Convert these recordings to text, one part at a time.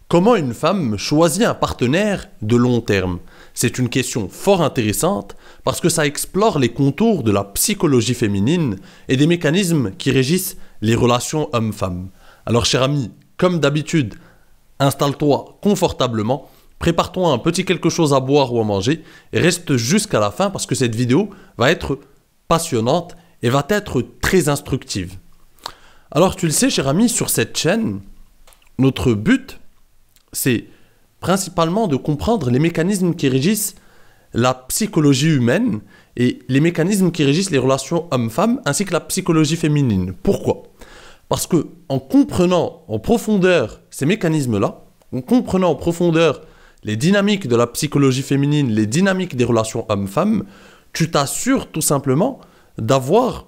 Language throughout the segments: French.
Comment une femme choisit un partenaire de long terme? C'est une question fort intéressante parce que ça explore les contours de la psychologie féminine et des mécanismes qui régissent les relations hommes-femmes. Alors cher ami, comme d'habitude, installe-toi confortablement, prépare-toi un petit quelque chose à boire ou à manger et reste jusqu'à la fin parce que cette vidéo va être passionnante et va être très instructive. Alors tu le sais cher ami, sur cette chaîne, notre but c'est principalement de comprendre les mécanismes qui régissent la psychologie humaine et les mécanismes qui régissent les relations hommes-femmes ainsi que la psychologie féminine. Pourquoi? Parce que en comprenant en profondeur ces mécanismes-là, en comprenant en profondeur les dynamiques de la psychologie féminine, les dynamiques des relations hommes-femmes, tu t'assures tout simplement d'avoir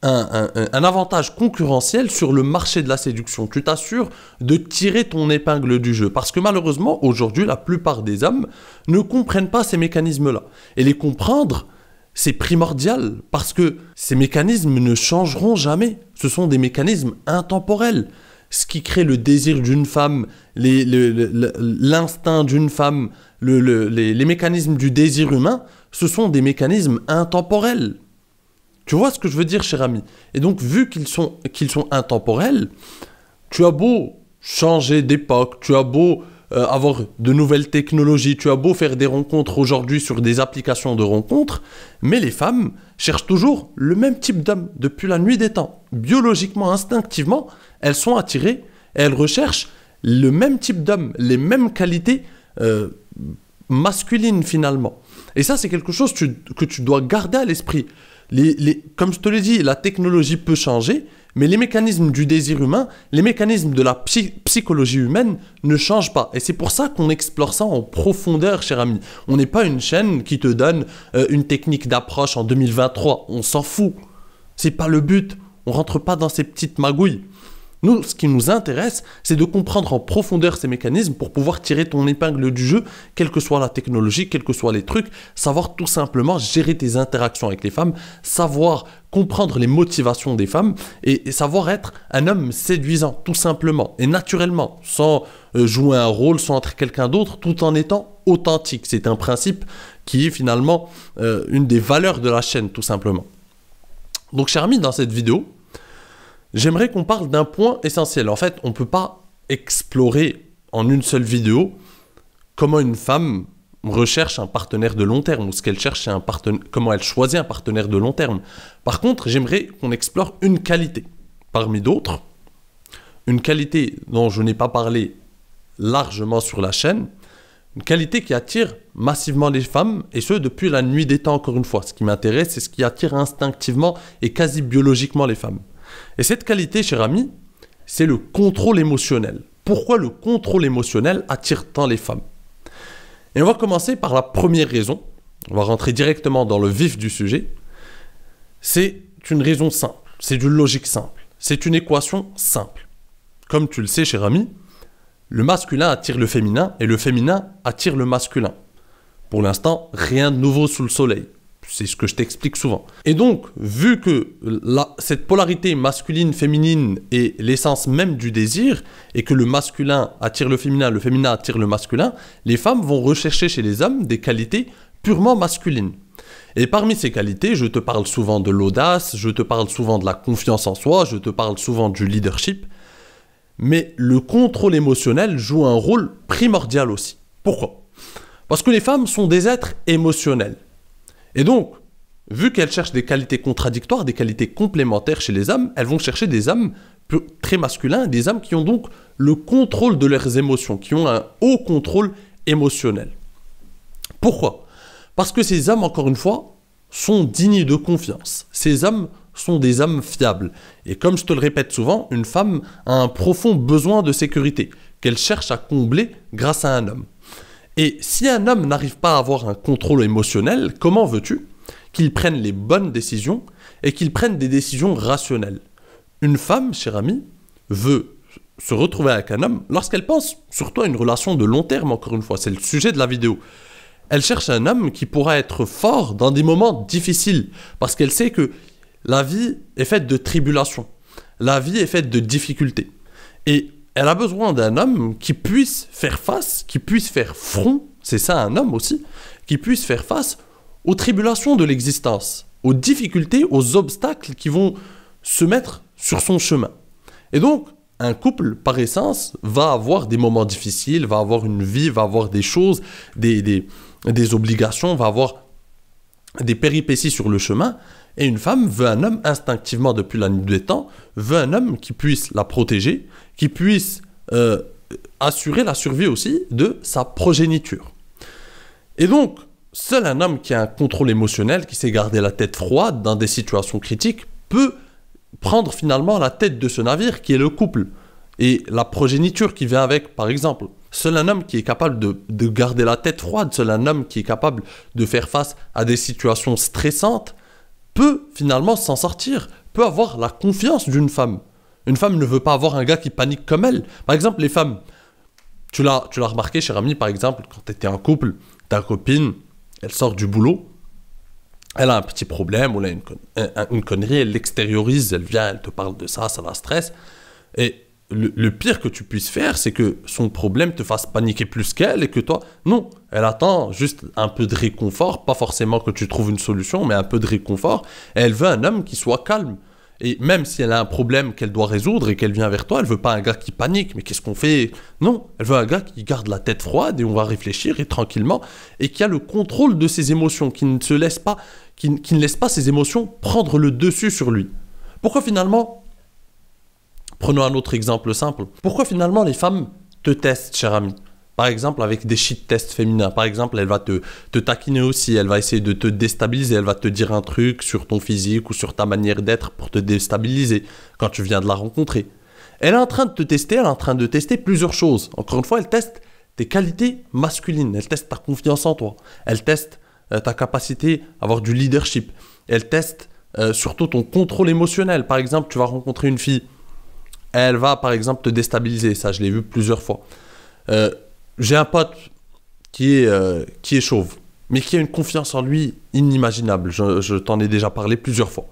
un avantage concurrentiel sur le marché de la séduction. Tu t'assures de tirer ton épingle du jeu. Parce que malheureusement, aujourd'hui, la plupart des hommes ne comprennent pas ces mécanismes-là. Et les comprendre, c'est primordial. Parce que ces mécanismes ne changeront jamais. Ce sont des mécanismes intemporels. Ce qui crée le désir d'une femme, l'instinct d'une femme, les mécanismes du désir humain, ce sont des mécanismes intemporels. Tu vois ce que je veux dire, cher ami? Et donc, vu qu'ils sont intemporels, tu as beau changer d'époque, tu as beau avoir de nouvelles technologies, tu as beau faire des rencontres aujourd'hui sur des applications de rencontres, mais les femmes cherchent toujours le même type d'homme depuis la nuit des temps. Biologiquement, instinctivement, elles sont attirées et elles recherchent le même type d'homme, les mêmes qualités masculines finalement. Et ça, c'est quelque chose que tu dois garder à l'esprit. Comme je te l'ai dit, la technologie peut changer, mais les mécanismes du désir humain, les mécanismes de la psychologie humaine ne changent pas. Et c'est pour ça qu'on explore ça en profondeur, cher ami. On n'est pas une chaîne qui te donne une technique d'approche en 2023. On s'en fout. C'est pas le but. On rentre pas dans ces petites magouilles. Nous, ce qui nous intéresse, c'est de comprendre en profondeur ces mécanismes pour pouvoir tirer ton épingle du jeu, quelle que soit la technologie, quels que soient les trucs, savoir tout simplement gérer tes interactions avec les femmes, savoir comprendre les motivations des femmes et savoir être un homme séduisant, tout simplement, et naturellement, sans jouer un rôle, sans être quelqu'un d'autre, tout en étant authentique. C'est un principe qui est finalement une des valeurs de la chaîne, tout simplement. Donc, cher ami, dans cette vidéo, j'aimerais qu'on parle d'un point essentiel. En fait, on ne peut pas explorer en une seule vidéo comment une femme recherche un partenaire de long terme ou ce qu'elle cherche, comment elle choisit un partenaire de long terme. Par contre, j'aimerais qu'on explore une qualité parmi d'autres, une qualité dont je n'ai pas parlé largement sur la chaîne, une qualité qui attire massivement les femmes, et ce depuis la nuit des temps encore une fois. Ce qui m'intéresse, c'est ce qui attire instinctivement et quasi biologiquement les femmes. Et cette qualité, cher ami, c'est le contrôle émotionnel. Pourquoi le contrôle émotionnel attire tant les femmes? Et on va commencer par la première raison. On va rentrer directement dans le vif du sujet. C'est une raison simple. C'est d'une logique simple. C'est une équation simple. Comme tu le sais, cher ami, le masculin attire le féminin et le féminin attire le masculin. Pour l'instant, rien de nouveau sous le soleil. C'est ce que je t'explique souvent. Et donc, vu que cette polarité masculine-féminine est l'essence même du désir, et que le masculin attire le féminin attire le masculin, les femmes vont rechercher chez les hommes des qualités purement masculines. Et parmi ces qualités, je te parle souvent de l'audace, je te parle souvent de la confiance en soi, je te parle souvent du leadership, mais le contrôle émotionnel joue un rôle primordial aussi. Pourquoi? Parce que les femmes sont des êtres émotionnels. Et donc, vu qu'elles cherchent des qualités contradictoires, des qualités complémentaires chez les hommes, elles vont chercher des hommes très masculins, des hommes qui ont donc le contrôle de leurs émotions, qui ont un haut contrôle émotionnel. Pourquoi? Parce que ces hommes, encore une fois, sont dignes de confiance. Ces hommes sont des hommes fiables. Et comme je te le répète souvent, une femme a un profond besoin de sécurité, qu'elle cherche à combler grâce à un homme. Et si un homme n'arrive pas à avoir un contrôle émotionnel, comment veux-tu qu'il prenne les bonnes décisions et qu'il prenne des décisions rationnelles? Une femme, cher ami, veut se retrouver avec un homme lorsqu'elle pense surtout à une relation de long terme, encore une fois, c'est le sujet de la vidéo. Elle cherche un homme qui pourra être fort dans des moments difficiles parce qu'elle sait que la vie est faite de tribulations, la vie est faite de difficultés. Et elle a besoin d'un homme qui puisse faire face, qui puisse faire front, c'est ça un homme aussi, qui puisse faire face aux tribulations de l'existence, aux difficultés, aux obstacles qui vont se mettre sur son chemin. Et donc, un couple, par essence, va avoir des moments difficiles, va avoir une vie, va avoir des choses, des obligations, va avoir des péripéties sur le chemin. Et une femme veut un homme instinctivement depuis la nuit des temps, veut un homme qui puisse la protéger, qui puisse assurer la survie aussi de sa progéniture. Et donc, seul un homme qui a un contrôle émotionnel, qui sait garder la tête froide dans des situations critiques, peut prendre finalement la tête de ce navire qui est le couple et la progéniture qui vient avec, par exemple. Seul un homme qui est capable de garder la tête froide, seul un homme qui est capable de faire face à des situations stressantes, peut finalement s'en sortir, peut avoir la confiance d'une femme. Une femme ne veut pas avoir un gars qui panique comme elle. Par exemple, les femmes, tu l'as remarqué, cher ami, par exemple, quand tu étais en couple, ta copine, elle sort du boulot, elle a un petit problème, ou elle a une connerie, elle l'extériorise, elle vient, elle te parle de ça, ça la stresse. Et le pire que tu puisses faire, c'est que son problème te fasse paniquer plus qu'elle et que toi, non. Elle attend juste un peu de réconfort, pas forcément que tu trouves une solution, mais un peu de réconfort. Et elle veut un homme qui soit calme. Et même si elle a un problème qu'elle doit résoudre et qu'elle vient vers toi, elle veut pas un gars qui panique. Mais qu'est-ce qu'on fait? Non, elle veut un gars qui garde la tête froide et on va réfléchir et tranquillement et qui a le contrôle de ses émotions, qui ne se laisse pas, qui ne laisse pas ses émotions prendre le dessus sur lui. Pourquoi finalement, prenons un autre exemple simple, pourquoi finalement les femmes te testent, cher ami? Par exemple, avec des shit tests féminins. Par exemple, elle va te taquiner aussi, elle va essayer de te déstabiliser, elle va te dire un truc sur ton physique ou sur ta manière d'être pour te déstabiliser quand tu viens de la rencontrer. Elle est en train de te tester, elle est en train de tester plusieurs choses. Encore une fois, elle teste tes qualités masculines, elle teste ta confiance en toi, elle teste ta capacité à avoir du leadership, elle teste surtout ton contrôle émotionnel. Par exemple, tu vas rencontrer une fille, elle va par exemple te déstabiliser, ça je l'ai vu plusieurs fois. J'ai un pote qui est chauve, mais qui a une confiance en lui inimaginable. Je t'en ai déjà parlé plusieurs fois.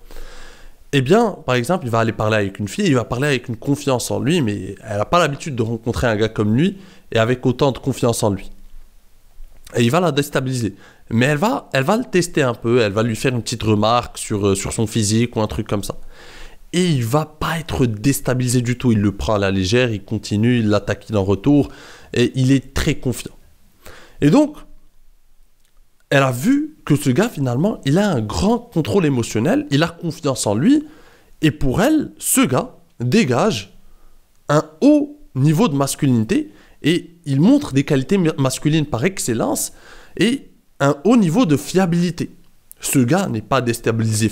Eh bien, par exemple, il va aller parler avec une fille, il va parler avec une confiance en lui, mais elle n'a pas l'habitude de rencontrer un gars comme lui et avec autant de confiance en lui. Et il va la déstabiliser. Mais elle va le tester un peu, elle va lui faire une petite remarque sur son physique ou un truc comme ça. Et il va pas être déstabilisé du tout. Il le prend à la légère, il continue, il l'attaque en retour. Et il est très confiant. Et donc, elle a vu que ce gars, finalement, il a un grand contrôle émotionnel, il a confiance en lui. Et pour elle, ce gars dégage un haut niveau de masculinité et il montre des qualités masculines par excellence et un haut niveau de fiabilité. Ce gars n'est pas déstabilisé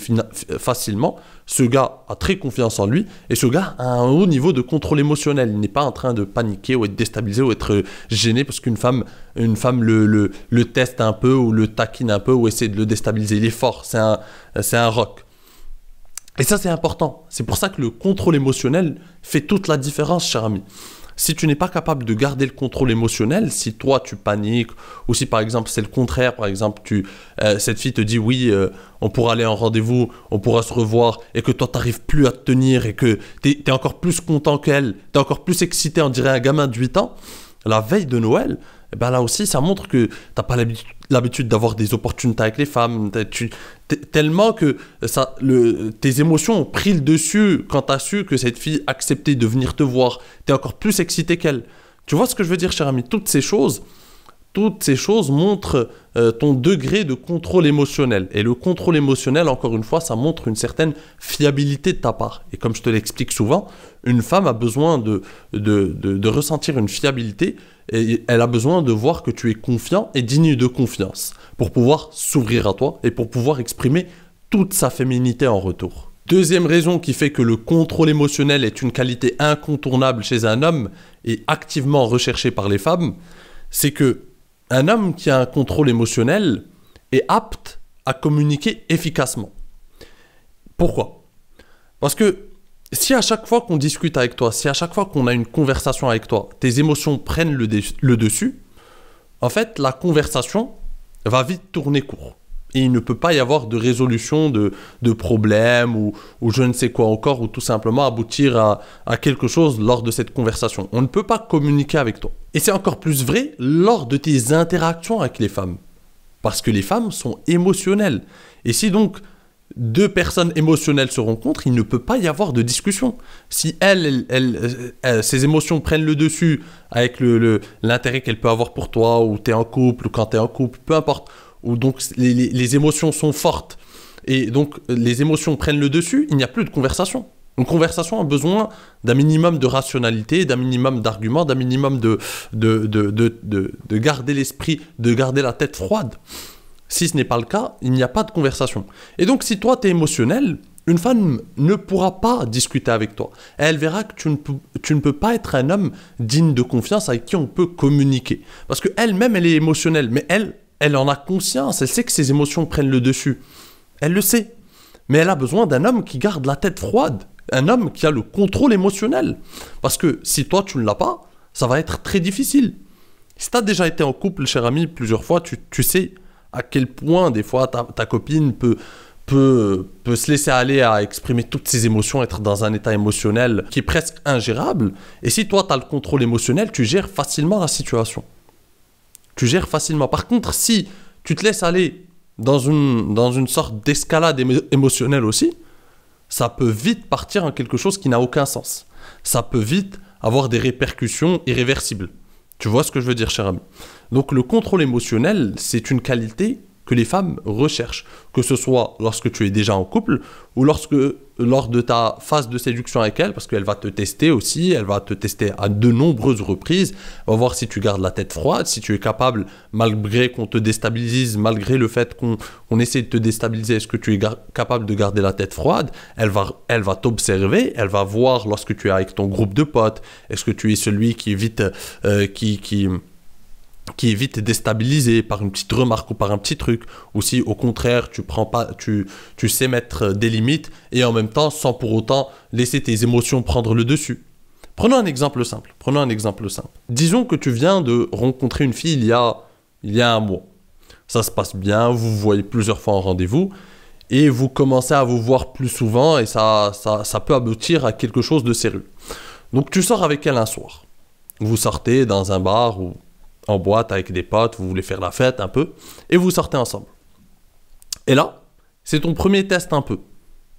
facilement, ce gars a très confiance en lui, et ce gars a un haut niveau de contrôle émotionnel. Il n'est pas en train de paniquer ou être déstabilisé ou être gêné parce qu'une femme le teste un peu ou le taquine un peu ou essaie de le déstabiliser. Il est fort, c'est un roc. Et ça, c'est important. C'est pour ça que le contrôle émotionnel fait toute la différence, cher ami. Si tu n'es pas capable de garder le contrôle émotionnel, si toi tu paniques, ou si par exemple c'est le contraire, par exemple cette fille te dit oui, on pourra aller en rendez-vous, on pourra se revoir, et que toi tu n'arrives plus à te tenir, et que tu es encore plus content qu'elle, tu es encore plus excité, on dirait un gamin de 8 ans, la veille de Noël, eh ben là aussi ça montre que tu n'as pas l'habitude d'avoir des opportunités avec les femmes, tellement que tes émotions ont pris le dessus quand tu as su que cette fille acceptait de venir te voir. Tu es encore plus excité qu'elle. Tu vois ce que je veux dire, cher ami? Toutes ces choses montrent ton degré de contrôle émotionnel. Et le contrôle émotionnel, encore une fois, ça montre une certaine fiabilité de ta part. Et comme je te l'explique souvent, une femme a besoin de ressentir une fiabilité et elle a besoin de voir que tu es confiant et digne de confiance pour pouvoir s'ouvrir à toi et pour pouvoir exprimer toute sa féminité en retour. Deuxième raison qui fait que le contrôle émotionnel est une qualité incontournable chez un homme et activement recherchée par les femmes, c'est que un homme qui a un contrôle émotionnel est apte à communiquer efficacement. Pourquoi? Parce que si à chaque fois qu'on discute avec toi, si à chaque fois qu'on a une conversation avec toi, tes émotions prennent le dessus, en fait, la conversation va vite tourner court. et il ne peut pas y avoir de résolution de problème ou je ne sais quoi encore, ou tout simplement aboutir à quelque chose lors de cette conversation. On ne peut pas communiquer avec toi. Et c'est encore plus vrai lors de tes interactions avec les femmes. Parce que les femmes sont émotionnelles. Et si donc deux personnes émotionnelles se rencontrent, il ne peut pas y avoir de discussion. Si ses émotions prennent le dessus avec l'intérêt qu'elle peut avoir pour toi, ou tu es en couple, ou quand tu es en couple, peu importe, où donc les émotions sont fortes, et donc les émotions prennent le dessus, il n'y a plus de conversation. Une conversation a besoin d'un minimum de rationalité, d'un minimum d'arguments, d'un minimum de garder l'esprit, de garder la tête froide. Si ce n'est pas le cas, il n'y a pas de conversation. Et donc si toi tu es émotionnel, une femme ne pourra pas discuter avec toi. Elle verra que tu ne peux pas être un homme digne de confiance avec qui on peut communiquer. Parce qu'elle-même, elle est émotionnelle, mais elle en a conscience, elle sait que ses émotions prennent le dessus. Elle le sait. Mais elle a besoin d'un homme qui garde la tête froide. Un homme qui a le contrôle émotionnel. Parce que si toi, tu ne l'as pas, ça va être très difficile. Si tu as déjà été en couple, cher ami, plusieurs fois, tu sais à quel point, des fois, ta copine peut se laisser aller à exprimer toutes ses émotions, être dans un état émotionnel qui est presque ingérable. Et si toi, tu as le contrôle émotionnel, tu gères facilement la situation. Tu gères facilement. Par contre, si tu te laisses aller dans une sorte d'escalade émotionnelle aussi, ça peut vite partir en quelque chose qui n'a aucun sens. Ça peut vite avoir des répercussions irréversibles. Tu vois ce que je veux dire, cher ami? Donc le contrôle émotionnel, c'est une qualité que les femmes recherchent, que ce soit lorsque tu es déjà en couple ou lors de ta phase de séduction avec elle, parce qu'elle va te tester aussi, elle va te tester à de nombreuses reprises, elle va voir si tu gardes la tête froide, si tu es capable, malgré qu'on te déstabilise, malgré le fait qu'on essaie de te déstabiliser, est-ce que tu es capable de garder la tête froide? Elle va t'observer, elle va voir lorsque tu es avec ton groupe de potes, est-ce que tu es celui qui évite qui est vite déstabilisé par une petite remarque ou par un petit truc, ou si au contraire tu sais mettre des limites et en même temps sans pour autant laisser tes émotions prendre le dessus. Prenons un exemple simple. Disons que tu viens de rencontrer une fille il y a un mois. Ça se passe bien, vous vous voyez plusieurs fois en rendez-vous et vous commencez à vous voir plus souvent et ça peut aboutir à quelque chose de sérieux. Donc tu sors avec elle un soir. Vous sortez dans un bar ou en boîte avec des potes, vous voulez faire la fête un peu, et vous sortez ensemble. Et là, c'est ton premier test un peu.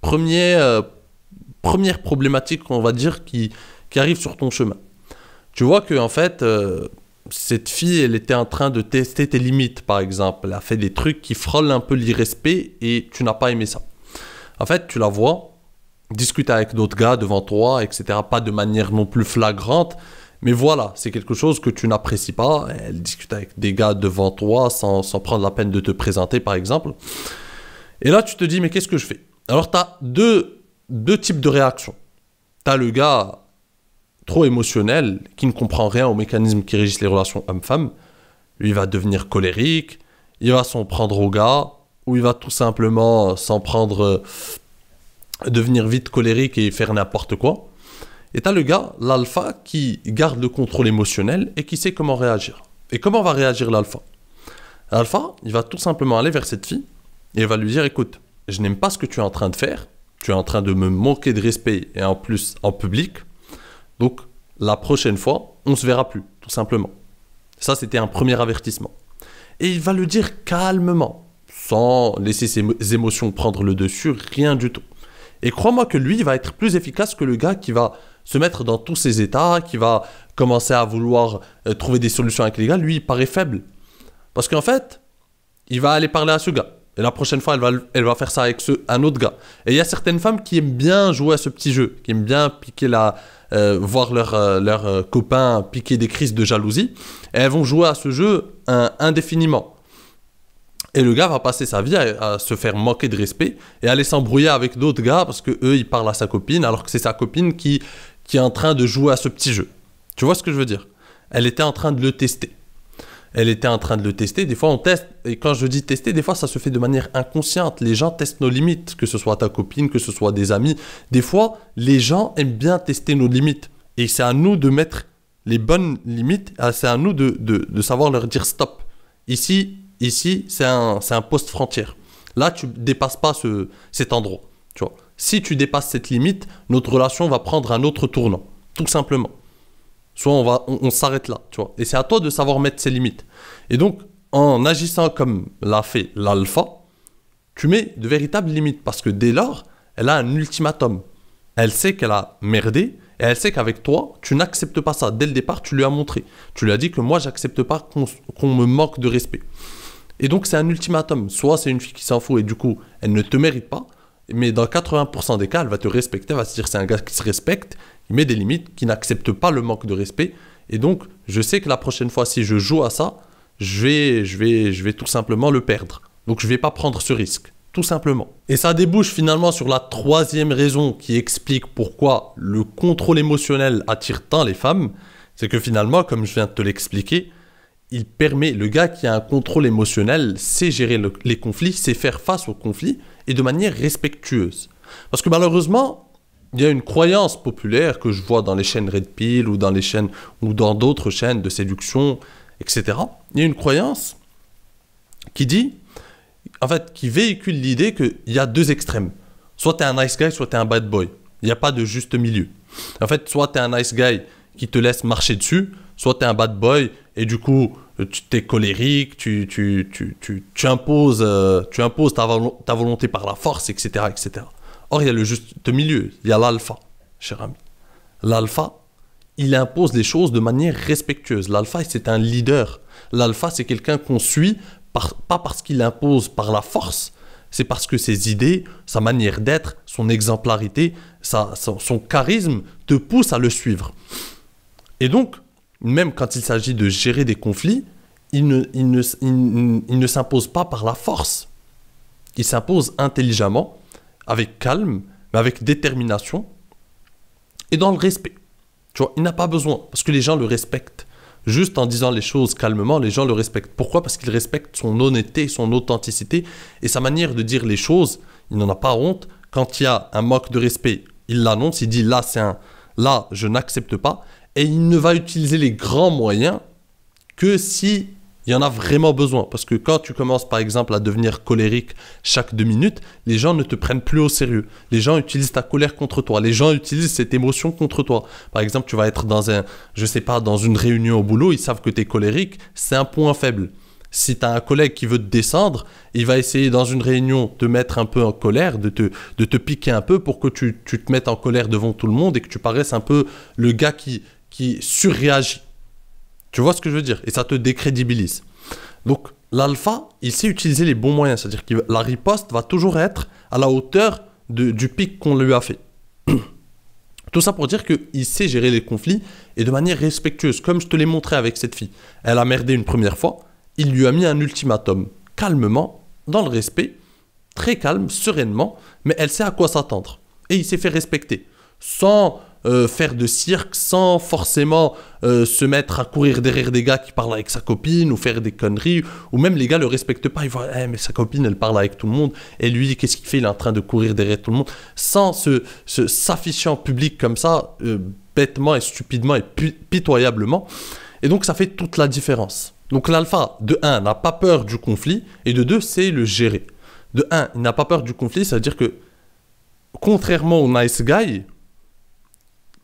Première problématique, on va dire, qui arrive sur ton chemin. Tu vois que en fait, cette fille, elle était en train de tester tes limites, par exemple. Elle a fait des trucs qui frôlent un peu l'irrespect et tu n'as pas aimé ça. En fait, tu la vois discuter avec d'autres gars devant toi, etc. Pas de manière non plus flagrante, mais voilà, c'est quelque chose que tu n'apprécies pas. Elle discute avec des gars devant toi sans prendre la peine de te présenter, par exemple. Et là, tu te dis, mais qu'est-ce que je fais? Alors, tu as deux types de réactions. Tu as le gars trop émotionnel, qui ne comprend rien aux mécanismes qui régissent les relations homme-femme. Lui, il va devenir colérique, il va s'en prendre au gars, ou il va tout simplement devenir vite colérique et faire n'importe quoi. Et t'as le gars, l'alpha, qui garde le contrôle émotionnel et qui sait comment réagir. Et comment va réagir l'alpha? L'alpha, il va tout simplement aller vers cette fille et il va lui dire, écoute, je n'aime pas ce que tu es en train de faire, tu es en train de me manquer de respect et en plus en public, donc la prochaine fois, on ne se verra plus, tout simplement. Ça, c'était un premier avertissement. Et il va le dire calmement, sans laisser ses émotions prendre le dessus, rien du tout. Et crois-moi que lui, il va être plus efficace que le gars qui va se mettre dans tous ses états, qui va commencer à vouloir trouver des solutions avec les gars. Lui, il paraît faible. Parce qu'en fait, il va aller parler à ce gars. Et la prochaine fois, elle va faire ça avec un autre gars. Et il y a certaines femmes qui aiment bien jouer à ce petit jeu, qui aiment bien piquer voir leurs copains piquer des crises de jalousie. Et elles vont jouer à ce jeu indéfiniment. Et le gars va passer sa vie à se faire manquer de respect et aller s'embrouiller avec d'autres gars parce que eux ils parlent à sa copine alors que c'est sa copine qui est en train de jouer à ce petit jeu. Tu vois ce que je veux dire? Elle était en train de le tester. Des fois on teste, et quand je dis tester, des fois ça se fait de manière inconsciente. Les gens testent nos limites, que ce soit ta copine, que ce soit des amis. Des fois, les gens aiment bien tester nos limites. Et c'est à nous de mettre les bonnes limites, c'est à nous de savoir leur dire stop. Ici, c'est un poste frontière. Là, tu dépasses pas cet endroit. Tu vois. Si tu dépasses cette limite, notre relation va prendre un autre tournant. Tout simplement. Soit on s'arrête là. Tu vois. Et c'est à toi de savoir mettre ses limites. Et donc, en agissant comme l'a fait l'alpha, tu mets de véritables limites. Parce que dès lors, elle a un ultimatum. Elle sait qu'elle a merdé. Et elle sait qu'avec toi, tu n'acceptes pas ça. Dès le départ, tu lui as montré. Tu lui as dit que moi, j'accepte pas qu'on me manque de respect. Et donc, c'est un ultimatum. Soit c'est une fille qui s'en fout et du coup, elle ne te mérite pas. Mais dans 80% des cas, elle va te respecter. Elle va se dire c'est un gars qui se respecte, qui met des limites, qui n'accepte pas le manque de respect. Et donc, je sais que la prochaine fois, si je joue à ça, je vais tout simplement le perdre. Donc, je ne vais pas prendre ce risque. Tout simplement. Et ça débouche finalement sur la troisième raison qui explique pourquoi le contrôle émotionnel attire tant les femmes. C'est que finalement, comme je viens de te l'expliquer, il permet, le gars qui a un contrôle émotionnel, sait gérer les conflits, sait faire face aux conflits et de manière respectueuse. Parce que malheureusement, il y a une croyance populaire que je vois dans les chaînes Red Pill ou dans les chaînes ou dans d'autres chaînes de séduction, etc. Il y a une croyance qui dit, en fait, qui véhicule l'idée qu'il y a deux extrêmes. Soit tu es un nice guy, soit tu es un bad boy. Il n'y a pas de juste milieu. En fait, soit tu es un nice guy qui te laisse marcher dessus, soit tu es un bad boy et du coup, tu t'es colérique, tu imposes ta volonté par la force, etc., etc. Or, il y a le juste milieu, il y a l'alpha, cher ami. L'alpha, il impose les choses de manière respectueuse. L'alpha, c'est un leader. L'alpha, c'est quelqu'un qu'on suit, pas parce qu'il impose par la force, c'est parce que ses idées, sa manière d'être, son exemplarité, son charisme te poussent à le suivre. Et donc, même quand il s'agit de gérer des conflits, il ne s'impose pas par la force. Il s'impose intelligemment, avec calme, mais avec détermination et dans le respect. Tu vois, il n'a pas besoin, parce que les gens le respectent. Juste en disant les choses calmement, les gens le respectent. Pourquoi? Parce qu'ils respectent son honnêteté, son authenticité et sa manière de dire les choses. Il n'en a pas honte. Quand il y a un manque de respect, il l'annonce, il dit là, là, je n'accepte pas. Et il ne va utiliser les grands moyens que si il y en a vraiment besoin. Parce que quand tu commences par exemple à devenir colérique chaque 2 minutes, les gens ne te prennent plus au sérieux. Les gens utilisent ta colère contre toi. Les gens utilisent cette émotion contre toi. Par exemple, tu vas être dans dans une réunion au boulot, ils savent que tu es colérique, c'est un point faible. Si tu as un collègue qui veut te descendre, il va essayer dans une réunion de te mettre un peu en colère, de te piquer un peu pour que tu te mettes en colère devant tout le monde et que tu paraisses un peu le gars qui surréagit. Tu vois ce que je veux dire? Et ça te décrédibilise. Donc, l'alpha, il sait utiliser les bons moyens. C'est-à-dire que la riposte va toujours être à la hauteur du pic qu'on lui a fait. Tout ça pour dire qu'il sait gérer les conflits et de manière respectueuse. Comme je te l'ai montré avec cette fille. Elle a merdé une première fois. Il lui a mis un ultimatum. Calmement, dans le respect, très calme, sereinement. Mais elle sait à quoi s'attendre. Et il s'est fait respecter. Sans faire de cirque, sans forcément se mettre à courir derrière des gars qui parlent avec sa copine ou faire des conneries, ou même les gars le respectent pas, ils voient mais sa copine elle parle avec tout le monde et lui qu'est-ce qu'il fait, il est en train de courir derrière tout le monde sans s'afficher en public comme ça bêtement et stupidement et pitoyablement. Et donc ça fait toute la différence. Donc l'alpha de 1 n'a pas peur du conflit et de 2 sait le gérer. De 1 il n'a pas peur du conflit, ça veut dire que contrairement au nice guy,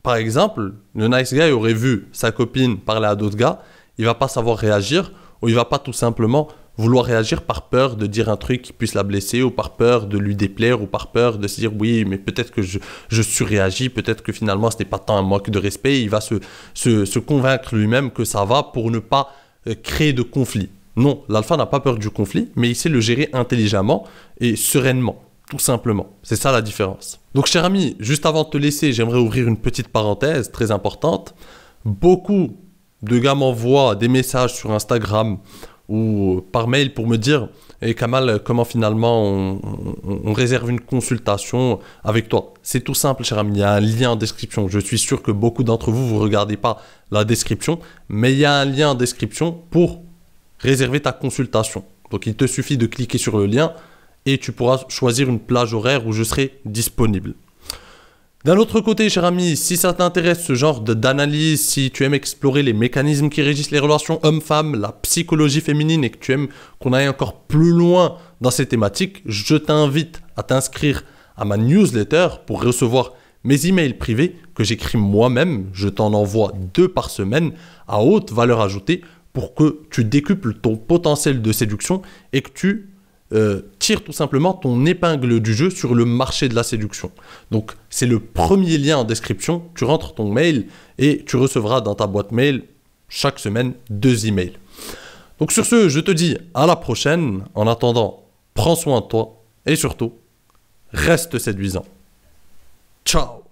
par exemple, le nice guy aurait vu sa copine parler à d'autres gars, il va pas savoir réagir, ou il va pas tout simplement vouloir réagir par peur de dire un truc qui puisse la blesser, ou par peur de lui déplaire, ou par peur de se dire oui, mais peut-être que je surréagis, peut-être que finalement ce n'est pas tant un manque de respect, il va se convaincre lui-même que ça va pour ne pas créer de conflit. Non, l'alpha n'a pas peur du conflit, mais il sait le gérer intelligemment et sereinement. Tout simplement. C'est ça la différence. Donc, cher ami, juste avant de te laisser, j'aimerais ouvrir une petite parenthèse très importante. Beaucoup de gars m'envoient des messages sur Instagram ou par mail pour me dire « Hey Kamal, comment finalement on réserve une consultation avec toi ?» C'est tout simple, cher ami. Il y a un lien en description. Je suis sûr que beaucoup d'entre vous, vous ne regardez pas la description, mais il y a un lien en description pour réserver ta consultation. Donc, il te suffit de cliquer sur le lien et tu pourras choisir une plage horaire où je serai disponible. D'un autre côté, cher ami, si ça t'intéresse ce genre d'analyse, si tu aimes explorer les mécanismes qui régissent les relations hommes-femmes, la psychologie féminine et que tu aimes qu'on aille encore plus loin dans ces thématiques, je t'invite à t'inscrire à ma newsletter pour recevoir mes emails privés que j'écris moi-même. Je t'en envoie 2 par semaine à haute valeur ajoutée pour que tu décuples ton potentiel de séduction et que tu tires tout simplement ton épingle du jeu sur le marché de la séduction. Donc, c'est le premier lien en description. Tu rentres ton mail et tu recevras dans ta boîte mail chaque semaine 2 emails. Donc, sur ce, je te dis à la prochaine. En attendant, prends soin de toi et surtout, reste séduisant. Ciao!